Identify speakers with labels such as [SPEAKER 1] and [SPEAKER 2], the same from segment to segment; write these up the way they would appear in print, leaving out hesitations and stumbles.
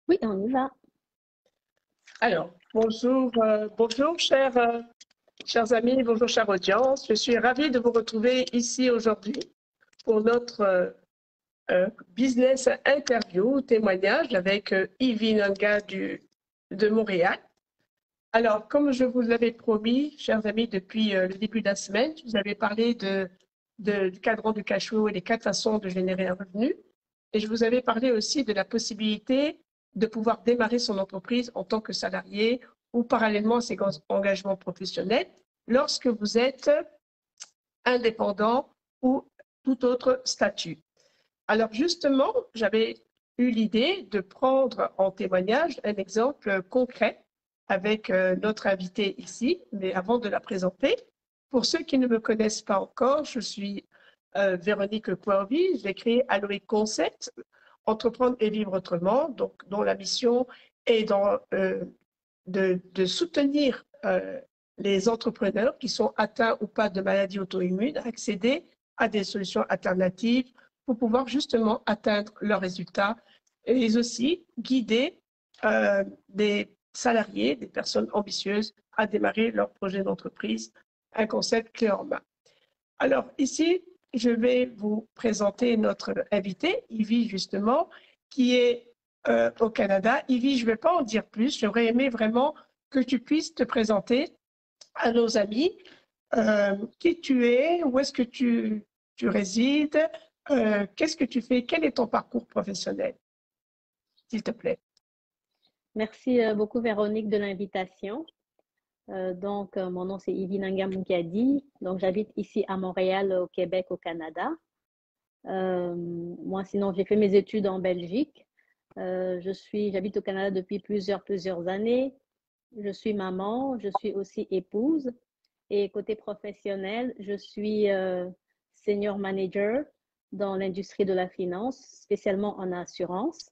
[SPEAKER 1] Oui, on y va.
[SPEAKER 2] Alors, bonjour chers amis, bonjour chère audience. Je suis ravie de vous retrouver ici aujourd'hui pour notre business interview, témoignage avec Yvi Nanga de Montréal. Alors, comme je vous l'avais promis, chers amis, depuis le début de la semaine, je vous avais parlé du cadran du cash flow et les 4 façons de générer un revenu. Et je vous avais parlé aussi de la possibilité de pouvoir démarrer son entreprise en tant que salarié ou parallèlement à ses engagements professionnels lorsque vous êtes indépendant ou tout autre statut. Alors justement, j'avais eu l'idée de prendre en témoignage un exemple concret avec notre invitée ici, mais avant de la présenter, pour ceux qui ne me connaissent pas encore, je suis Véronique Courby, j'ai créé Aloe Concept, Entreprendre et vivre autrement, donc dont la mission est de soutenir les entrepreneurs qui sont atteints ou pas de maladies auto-immunes à accéder à des solutions alternatives pour pouvoir justement atteindre leurs résultats et aussi guider des salariés, des personnes ambitieuses à démarrer leur projet d'entreprise, un concept clé en main. Alors ici, je vais vous présenter notre invité, Yvi justement, qui est au Canada. Yvi, je ne vais pas en dire plus, j'aurais aimé vraiment que tu puisses te présenter à nos amis, qui tu es, où est-ce que tu résides, qu'est-ce que tu fais, quel est ton parcours professionnel, s'il te plaît.
[SPEAKER 1] Merci beaucoup, Véronique, de l'invitation. Mon nom, c'est Yvi Nanga Moukadi. Donc, j'habite ici à Montréal, au Québec, au Canada. Moi, sinon, j'ai fait mes études en Belgique. J'habite au Canada depuis plusieurs années. Je suis maman, je suis aussi épouse. Et côté professionnel, je suis senior manager dans l'industrie de la finance, spécialement en assurance.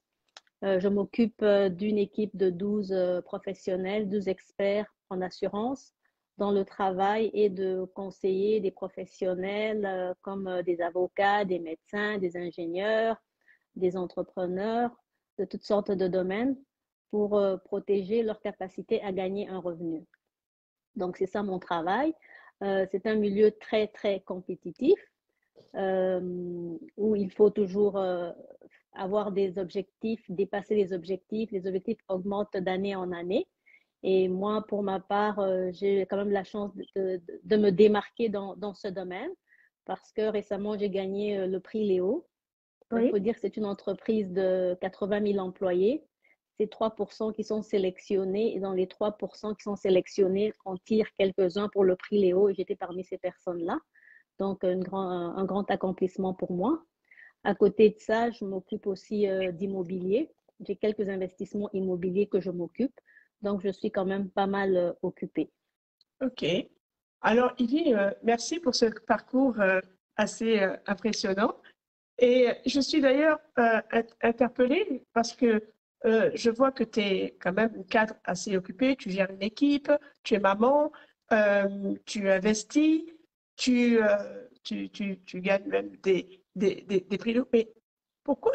[SPEAKER 1] Je m'occupe d'une équipe de 12 professionnels, 12 experts en assurance dont le travail est de conseiller des professionnels comme des avocats, des médecins, des ingénieurs, des entrepreneurs de toutes sortes de domaines pour protéger leur capacité à gagner un revenu. Donc, c'est ça mon travail. C'est un milieu très compétitif où il faut toujours avoir des objectifs, dépasser les objectifs. Les objectifs augmentent d'année en année. Et moi, pour ma part, j'ai quand même la chance de me démarquer dans ce domaine parce que récemment, j'ai gagné le prix Léo. Il faut dire que c'est une entreprise de 80 000 employés. C'est 3% qui sont sélectionnés et dans les 3% qui sont sélectionnés, on tire quelques-uns pour le prix Léo et j'étais parmi ces personnes-là. Donc, un grand accomplissement pour moi. À côté de ça, je m'occupe aussi d'immobilier. J'ai quelques investissements immobiliers que je m'occupe. Donc, je suis quand même pas mal occupée.
[SPEAKER 2] OK. Alors, Yvi, merci pour ce parcours assez impressionnant. Et je suis d'ailleurs interpellée parce que je vois que tu es quand même un cadre assez occupé, tu gères une équipe, tu es maman, tu investis, tu gagnes même des prix. Mais pourquoi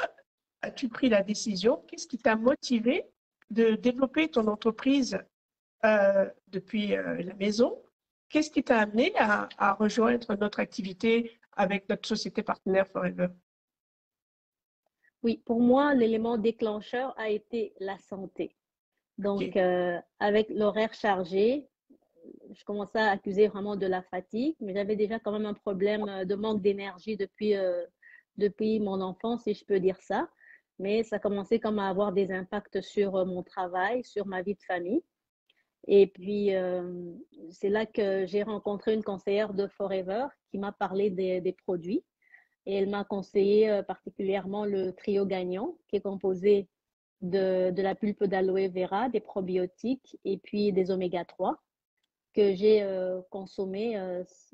[SPEAKER 2] as-tu pris la décision? Qu'est-ce qui t'a motivé de développer ton entreprise depuis la maison? Qu'est-ce qui t'a amené à rejoindre notre activité avec notre société partenaire Forever?
[SPEAKER 1] Oui, pour moi, l'élément déclencheur a été la santé. Donc,
[SPEAKER 2] OK.
[SPEAKER 1] avec l'horaire chargé, je commençais à accuser vraiment de la fatigue, mais j'avais déjà quand même un problème de manque d'énergie depuis mon enfance, si je peux dire ça. Mais ça commençait comme à avoir des impacts sur mon travail, sur ma vie de famille. Et puis, c'est là que j'ai rencontré une conseillère de Forever qui m'a parlé des produits. Et elle m'a conseillé particulièrement le trio gagnant, qui est composé de la pulpe d'aloe vera, des probiotiques et puis des oméga 3 que j'ai consommé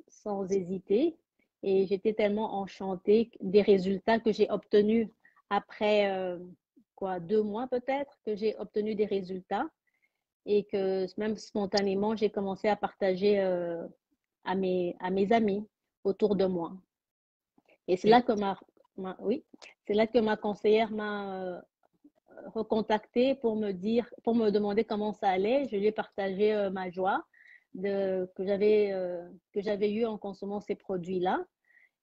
[SPEAKER 1] sans hésiter. Et j'étais tellement enchantée des résultats que j'ai obtenus après 2 mois peut-être, que j'ai obtenu des résultats et que même spontanément, j'ai commencé à partager à mes amis autour de moi. Et c'est là que oui, c'est là que ma conseillère recontacté pour me demander comment ça allait. Je lui ai partagé ma joie que j'avais eue en consommant ces produits-là.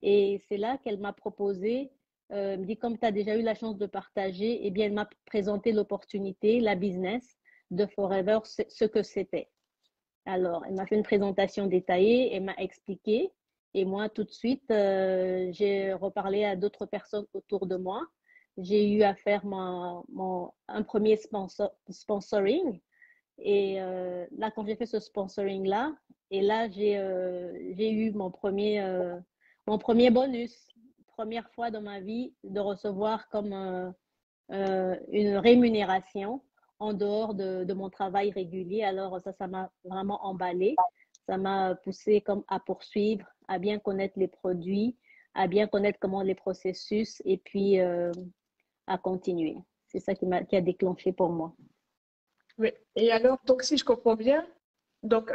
[SPEAKER 1] Et c'est là qu'elle m'a proposé, elle me dit, comme tu as déjà eu la chance de partager, eh bien, elle m'a présenté l'opportunité, la business de Forever, ce que c'était. Alors, elle m'a fait une présentation détaillée, elle m'a expliqué. Et moi, tout de suite, j'ai reparlé à d'autres personnes autour de moi. J'ai eu à faire un premier sponsoring. Et là, quand j'ai fait ce sponsoring-là, et là, j'ai eu mon premier bonus. Première fois dans ma vie de recevoir comme une rémunération en dehors de mon travail régulier. Alors ça m'a vraiment emballé. Ça m'a poussé comme à poursuivre, à bien connaître les produits, à bien connaître comment les processus et puis à continuer. C'est ça qui a déclenché pour moi.
[SPEAKER 2] Oui. Et alors, donc, si je comprends bien, donc,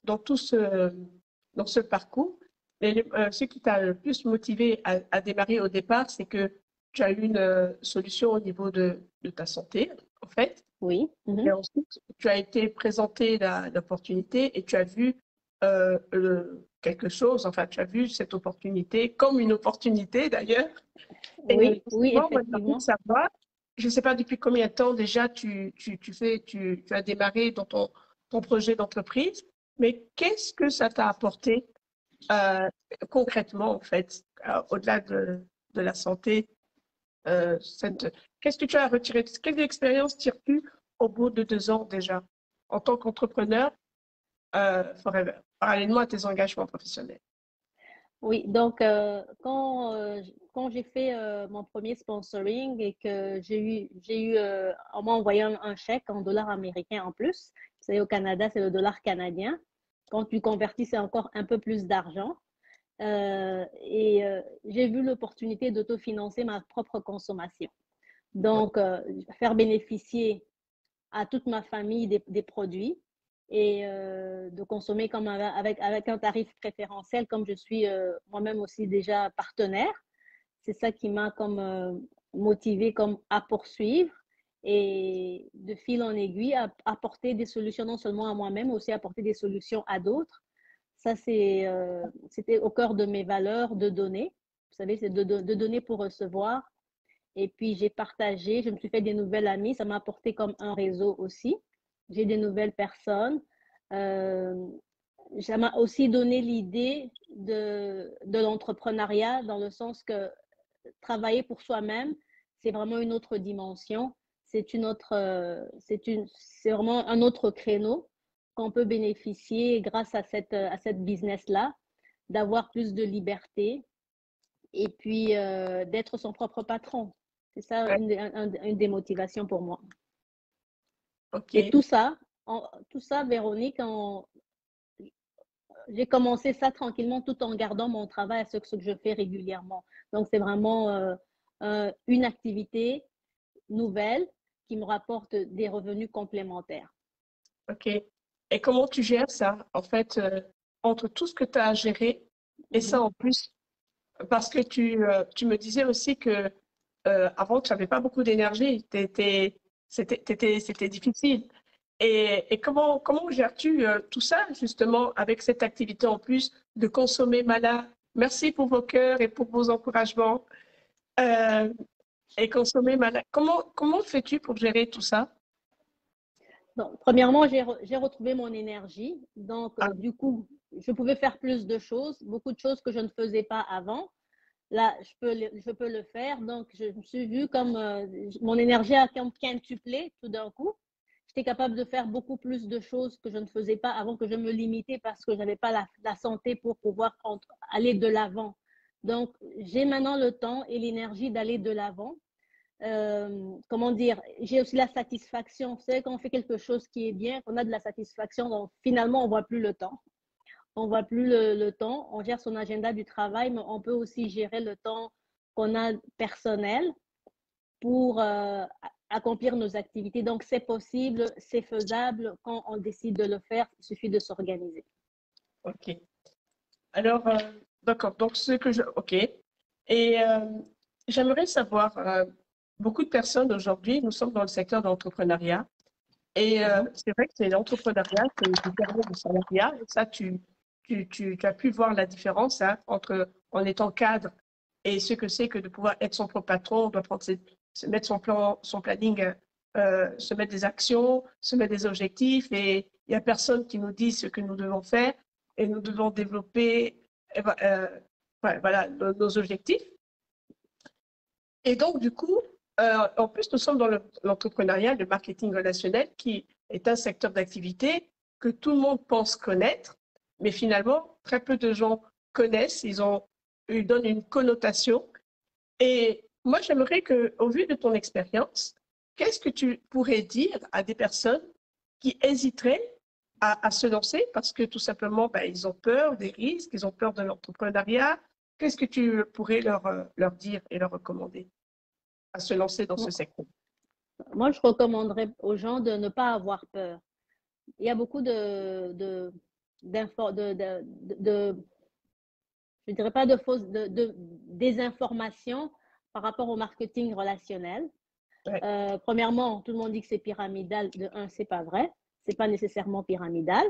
[SPEAKER 2] dans ce parcours, ce qui t'a le plus motivé à démarrer au départ, c'est que tu as eu une solution au niveau de ta santé, en fait.
[SPEAKER 1] Oui.
[SPEAKER 2] Et
[SPEAKER 1] Mhm.
[SPEAKER 2] ensuite, tu as été présenté l'opportunité et tu as vu quelque chose, enfin, tu as vu cette opportunité comme une opportunité d'ailleurs. Et
[SPEAKER 1] Oui, oui,
[SPEAKER 2] justement, moi, j'ai envie de
[SPEAKER 1] effectivement.
[SPEAKER 2] savoir, je ne sais pas depuis combien de temps déjà tu as démarré dans ton projet d'entreprise, mais qu'est-ce que ça t'a apporté euh, concrètement, en fait, au-delà de la santé, qu'est-ce que tu as retiré? Quelle expérience tires-tu au bout de 2 ans déjà en tant qu'entrepreneur forever, parallèlement à tes engagements professionnels?
[SPEAKER 1] Oui, donc quand j'ai fait mon premier sponsoring et que on m'a envoyé un chèque en dollars américains en plus. Vous savez, au Canada, c'est le dollar canadien. Quand tu convertis, c'est encore un peu plus d'argent. J'ai vu l'opportunité d'autofinancer ma propre consommation. Donc, faire bénéficier à toute ma famille des produits et de consommer comme avec un tarif préférentiel, comme je suis moi-même aussi déjà partenaire. C'est ça qui m'a comme motivé comme à poursuivre et de fil en aiguille à apporter des solutions non seulement à moi-même, mais aussi apporter des solutions à d'autres. Ça, c'était au cœur de mes valeurs de donner. Vous savez, c'est de donner pour recevoir. Et puis, j'ai partagé, je me suis fait des nouvelles amies. Ça m'a apporté comme un réseau aussi. J'ai des nouvelles personnes. Euh, Ça m'a aussi donné l'idée de l'entrepreneuriat dans le sens que travailler pour soi-même, c'est vraiment une autre dimension. C'est vraiment un autre créneau qu'on peut bénéficier grâce à cette business-là, d'avoir plus de liberté et puis d'être son propre patron. C'est ça
[SPEAKER 2] Ouais,
[SPEAKER 1] une des motivations pour moi. Et
[SPEAKER 2] ok.
[SPEAKER 1] tout ça, Véronique, j'ai commencé ça tranquillement tout en gardant mon travail à ce que je fais régulièrement. Donc, c'est vraiment une activité nouvelle qui me rapporte des revenus complémentaires.
[SPEAKER 2] Ok. Et comment tu gères ça, en fait, entre tout ce que tu as à gérer et ça
[SPEAKER 1] Mhm.
[SPEAKER 2] en plus, parce que tu me disais aussi que avant, tu n'avais pas beaucoup d'énergie, c'était difficile. Et comment gères-tu tout ça, justement, avec cette activité en plus de consommer Mala? Merci pour vos cœurs et pour vos encouragements. Euh, et consommer Mala. Comment fais-tu pour gérer tout ça?
[SPEAKER 1] Donc, premièrement, j'ai retrouvé mon énergie. Donc,
[SPEAKER 2] Ah,
[SPEAKER 1] du coup, je pouvais faire plus de choses, beaucoup de choses que je ne faisais pas avant. Là, je peux le faire. Donc, je me suis vue comme mon énergie a quintuplé tout d'un coup. J'étais capable de faire beaucoup plus de choses que je ne faisais pas avant, que je me limitais parce que je n'avais pas la santé pour pouvoir aller de l'avant. Donc, j'ai maintenant le temps et l'énergie d'aller de l'avant. Comment dire, j'ai aussi la satisfaction. Vous savez, quand on fait quelque chose qui est bien, qu'on a de la satisfaction, donc finalement, on ne voit plus le temps. On ne voit plus le temps. On gère son agenda du travail, mais on peut aussi gérer le temps qu'on a personnel pour accomplir nos activités. Donc, c'est possible, c'est faisable. Quand on décide de le faire, il suffit de s'organiser.
[SPEAKER 2] ok. Alors, d'accord. Donc, ok. Et j'aimerais savoir, beaucoup de personnes aujourd'hui, nous sommes dans le secteur de l'entrepreneuriat. Et
[SPEAKER 1] Mhm.
[SPEAKER 2] c'est vrai que c'est l'entrepreneuriat, c'est différent du salariat. Et ça, tu as pu voir la différence hein, entre en étant cadre et ce que c'est que de pouvoir être son propre patron. On doit prendre se mettre son plan, son planning, se mettre des actions, se mettre des objectifs. Et il n'y a personne qui nous dit ce que nous devons faire. Et nous devons développer ouais, voilà, nos objectifs. Et donc, du coup, en plus, nous sommes dans l'entrepreneuriat, le marketing relationnel, qui est un secteur d'activité que tout le monde pense connaître, mais finalement, très peu de gens connaissent, ils donnent une connotation. Et moi, j'aimerais que, au vu de ton expérience, qu'est-ce que tu pourrais dire à des personnes qui hésiteraient à se lancer parce que tout simplement, ben, ils ont peur des risques, ils ont peur de l'entrepreneuriat. Qu'est-ce que tu pourrais leur dire et leur recommander à se lancer dans ce secteur?
[SPEAKER 1] Moi, je recommanderais aux gens de ne pas avoir peur. Il y a beaucoup je dirais pas de fausses, de désinformation par rapport au marketing relationnel.
[SPEAKER 2] Ouais,
[SPEAKER 1] Premièrement, tout le monde dit que c'est pyramidal. De un, c'est pas vrai. C'est pas nécessairement pyramidal.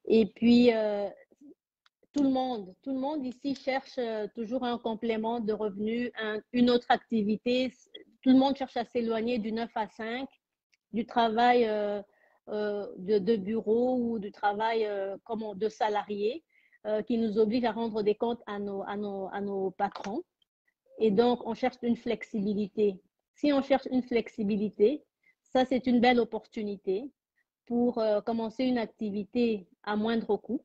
[SPEAKER 1] Et puis, tout le monde ici cherche toujours un complément de revenus, une autre activité. Tout le monde cherche à s'éloigner du 9 à 5, du travail de bureau ou du travail de salarié qui nous oblige à rendre des comptes à nos patrons. Et donc, on cherche une flexibilité. Si on cherche une flexibilité, ça, c'est une belle opportunité pour commencer une activité à moindre coût,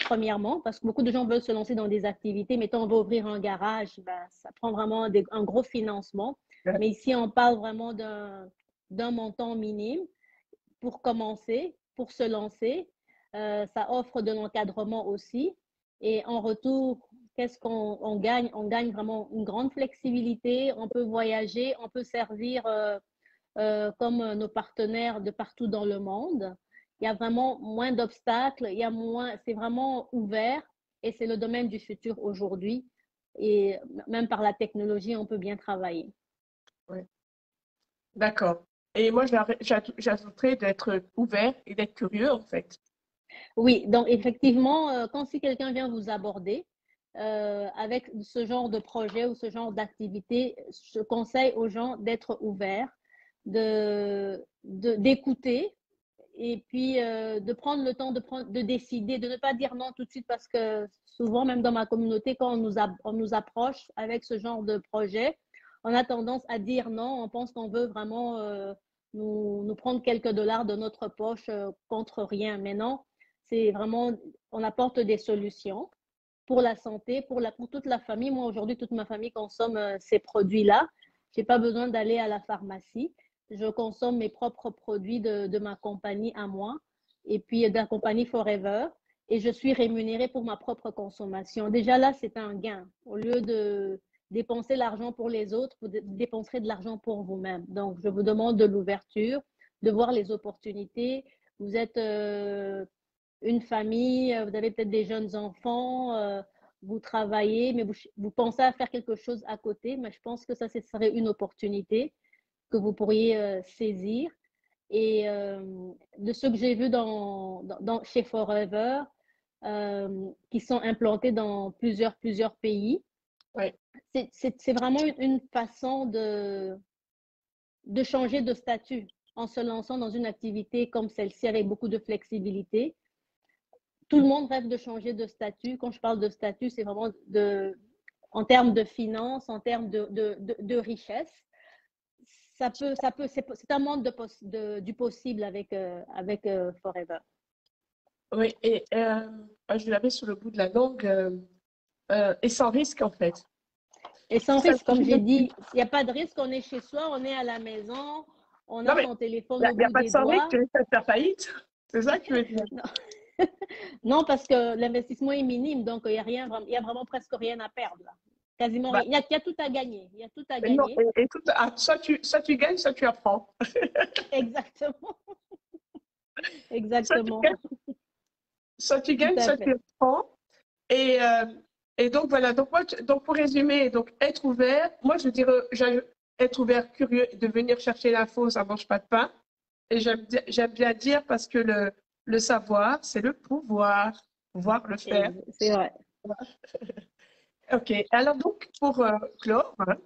[SPEAKER 1] premièrement, parce que beaucoup de gens veulent se lancer dans des activités, mais quand on va ouvrir un garage, ben, ça prend vraiment un gros financement.
[SPEAKER 2] ouais,
[SPEAKER 1] Mais ici, on parle vraiment d'un montant minime pour commencer, pour se lancer. Ça offre de l'encadrement aussi. Et en retour, qu'est-ce qu'on gagne? On gagne vraiment une grande flexibilité. On peut voyager, on peut servir comme nos partenaires de partout dans le monde. Il y a vraiment moins d'obstacles, il y a moins, c'est vraiment ouvert et c'est le domaine du futur aujourd'hui. Et même par la technologie, on peut bien travailler.
[SPEAKER 2] ouais. D'accord. Et moi, j'ajouterais d'être ouvert et d'être curieux, en fait.
[SPEAKER 1] Oui, donc effectivement, quand si quelqu'un vient vous aborder avec ce genre de projet ou ce genre d'activité, je conseille aux gens d'être ouverts, d'écouter et puis de prendre le temps de décider, de ne pas dire non tout de suite parce que souvent, même dans ma communauté, quand on nous approche avec ce genre de projet, on a tendance à dire non, on pense qu'on veut vraiment nous prendre quelques dollars de notre poche contre rien. Mais non, c'est vraiment, on apporte des solutions pour la santé, pour toute la famille. Moi, aujourd'hui, toute ma famille consomme ces produits-là. Je n'ai pas besoin d'aller à la pharmacie. Je consomme mes propres produits de ma compagnie à moi et puis de la compagnie Forever. Et je suis rémunérée pour ma propre consommation. Déjà là, c'est un gain. Au lieu de dépenser l'argent pour les autres, vous dépenserez de l'argent pour vous-même. Donc, je vous demande de l'ouverture, de voir les opportunités. Vous êtes une famille, vous avez peut-être des jeunes enfants, vous travaillez, mais vous pensez à faire quelque chose à côté. Mais je pense que ça, ce serait une opportunité que vous pourriez saisir. Et de ce que j'ai vu chez Forever, qui sont implantés dans plusieurs pays,
[SPEAKER 2] Ouais,
[SPEAKER 1] c'est vraiment une façon de changer de statut en se lançant dans une activité comme celle-ci avec beaucoup de flexibilité. Tout le monde rêve de changer de statut. Quand je parle de statut, c'est vraiment en termes de finances, en termes de richesse. C'est un monde du possible avec Forever.
[SPEAKER 2] oui. Et je l'avais sur le bout de la langue et sans risque, en fait.
[SPEAKER 1] Et sans
[SPEAKER 2] C'est ça
[SPEAKER 1] risque,
[SPEAKER 2] que
[SPEAKER 1] comme
[SPEAKER 2] je veux
[SPEAKER 1] j'ai
[SPEAKER 2] dire.
[SPEAKER 1] dit, il n'y a pas de risque. On est chez soi, on est à la maison, on
[SPEAKER 2] Non,
[SPEAKER 1] a
[SPEAKER 2] mais
[SPEAKER 1] son téléphone
[SPEAKER 2] il
[SPEAKER 1] au
[SPEAKER 2] n'y a,
[SPEAKER 1] bout
[SPEAKER 2] pas de
[SPEAKER 1] des
[SPEAKER 2] sans risque,
[SPEAKER 1] doigts.
[SPEAKER 2] tu risques de faire faillite. C'est ça que tu veux dire.
[SPEAKER 1] Non, non parce que l'investissement est minime, donc il y a vraiment presque rien à perdre. Là. Quasiment
[SPEAKER 2] Bah,
[SPEAKER 1] rien. Il y a tout à gagner. Il y a tout à
[SPEAKER 2] non,
[SPEAKER 1] gagner.
[SPEAKER 2] et tout, soit tu gagnes, soit tu apprends.
[SPEAKER 1] Exactement.
[SPEAKER 2] Soit tu
[SPEAKER 1] Exactement.
[SPEAKER 2] gagnes, soit tu
[SPEAKER 1] Tout
[SPEAKER 2] gagnes,
[SPEAKER 1] à
[SPEAKER 2] soit tu
[SPEAKER 1] fait.
[SPEAKER 2] apprends. Et, euh, et donc, voilà. Donc, donc, pour résumer, donc, être ouvert, moi, je dirais être ouvert, curieux, de venir chercher l'info, ça ne mange pas de pain. Et j'aime bien dire parce que le savoir, c'est le pouvoir le faire.
[SPEAKER 1] C'est vrai.
[SPEAKER 2] OK. Alors donc, pour clore, hein,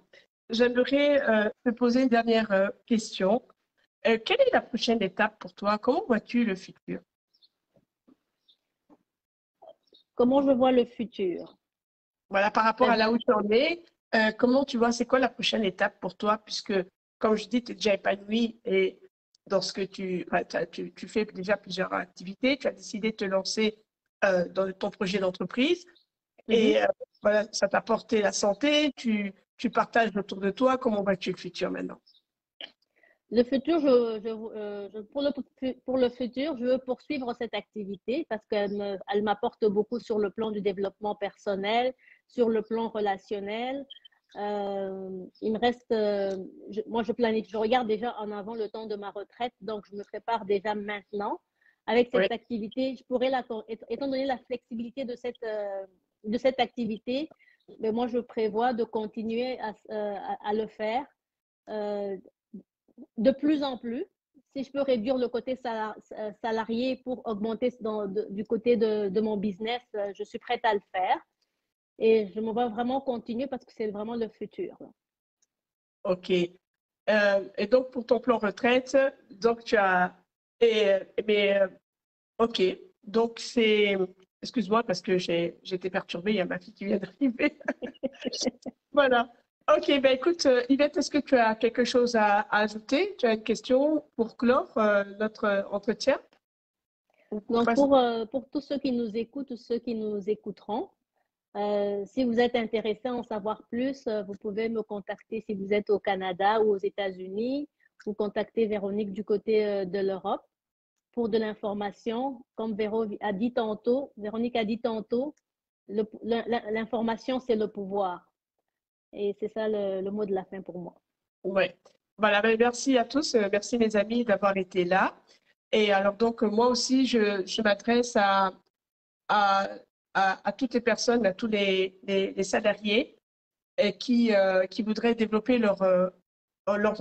[SPEAKER 2] j'aimerais te poser une dernière question. Quelle est la prochaine étape pour toi? Comment vois-tu le futur?
[SPEAKER 1] Comment je vois le futur?
[SPEAKER 2] Voilà, par rapport à
[SPEAKER 1] Ben,
[SPEAKER 2] là où tu en es, comment tu vois, c'est quoi la prochaine étape pour toi? Puisque, comme je dis, tu es déjà épanoui et dans ce que enfin, tu fais déjà plusieurs activités, tu as décidé de te lancer dans ton projet d'entreprise
[SPEAKER 1] mhm.
[SPEAKER 2] et voilà, ça t'a apporté la santé, tu partages autour de toi. Comment vois-tu le futur maintenant?
[SPEAKER 1] Le futur, pour le futur, je veux poursuivre cette activité parce elle m'apporte beaucoup sur le plan du développement personnel, sur le plan relationnel. Il me reste, moi, je planifie, je regarde déjà en avant le temps de ma retraite, donc je me prépare déjà maintenant. Avec
[SPEAKER 2] Oui,
[SPEAKER 1] cette activité, je pourrais étant donné la flexibilité de cette activité, mais moi, je prévois de continuer à le faire. Euh, de plus en plus. Si je peux réduire le côté salarié pour augmenter du côté de mon business, je suis prête à le faire. Et je me vois vraiment continuer parce que c'est vraiment le futur.
[SPEAKER 2] OK. Et donc, pour ton plan retraite, donc tu as. Mais, OK. Donc, c'est. Excuse-moi parce que j'ai été perturbée, il y a ma fille qui vient d'arriver. Voilà. OK, ben écoute, Yvette, est-ce que tu as quelque chose à ajouter? Tu as une question pour clore notre entretien? Ou pour
[SPEAKER 1] Donc,
[SPEAKER 2] passer-
[SPEAKER 1] pour tous ceux qui nous écoutent, tous ceux qui nous écouteront, si vous êtes intéressé à en savoir plus, vous pouvez me contacter si vous êtes au Canada ou aux États-Unis, ou contacter Véronique du côté de l'Europe pour de l'information. Comme Véronique a dit tantôt, l'information, c'est le pouvoir. Et c'est ça le mot de la fin pour moi.
[SPEAKER 2] Ouais. Voilà, ben merci à tous. Merci, mes amis, d'avoir été là. Et alors, donc, moi aussi, je m'adresse à, à toutes les personnes, à tous les salariés qui voudraient développer leur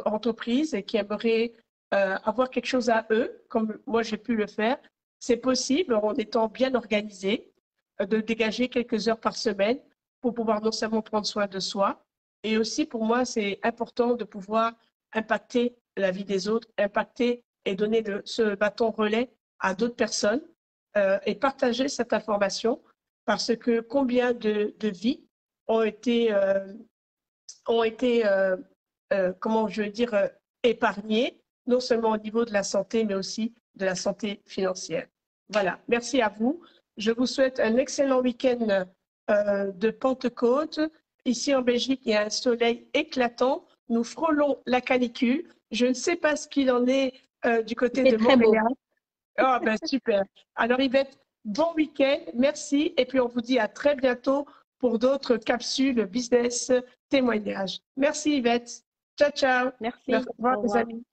[SPEAKER 2] entreprise et qui aimeraient avoir quelque chose à eux, comme moi j'ai pu le faire. C'est possible en étant bien organisé, de dégager quelques heures par semaine pour pouvoir non seulement prendre soin de soi, et aussi pour moi c'est important de pouvoir impacter la vie des autres, impacter et donner ce bâton relais à d'autres personnes et partager cette information parce que combien de vies ont été comment je veux dire, épargnées, non seulement au niveau de la santé, mais aussi de la santé financière. Voilà, merci à vous. Je vous souhaite un excellent week-end de Pentecôte. Ici en Belgique, il y a un soleil éclatant. Nous frôlons la canicule. Je ne sais pas ce qu'il en est du
[SPEAKER 1] Il
[SPEAKER 2] côté
[SPEAKER 1] fait
[SPEAKER 2] de
[SPEAKER 1] très beau.
[SPEAKER 2] Montréal. Oh, ben super. Alors, Yvette, bon week-end, merci. Et puis, on vous dit à très bientôt pour d'autres capsules business témoignages. Merci, Yvette. Ciao, ciao. Merci.
[SPEAKER 1] Merci.
[SPEAKER 2] Au revoir,
[SPEAKER 1] Au
[SPEAKER 2] les
[SPEAKER 1] revoir.
[SPEAKER 2] amis.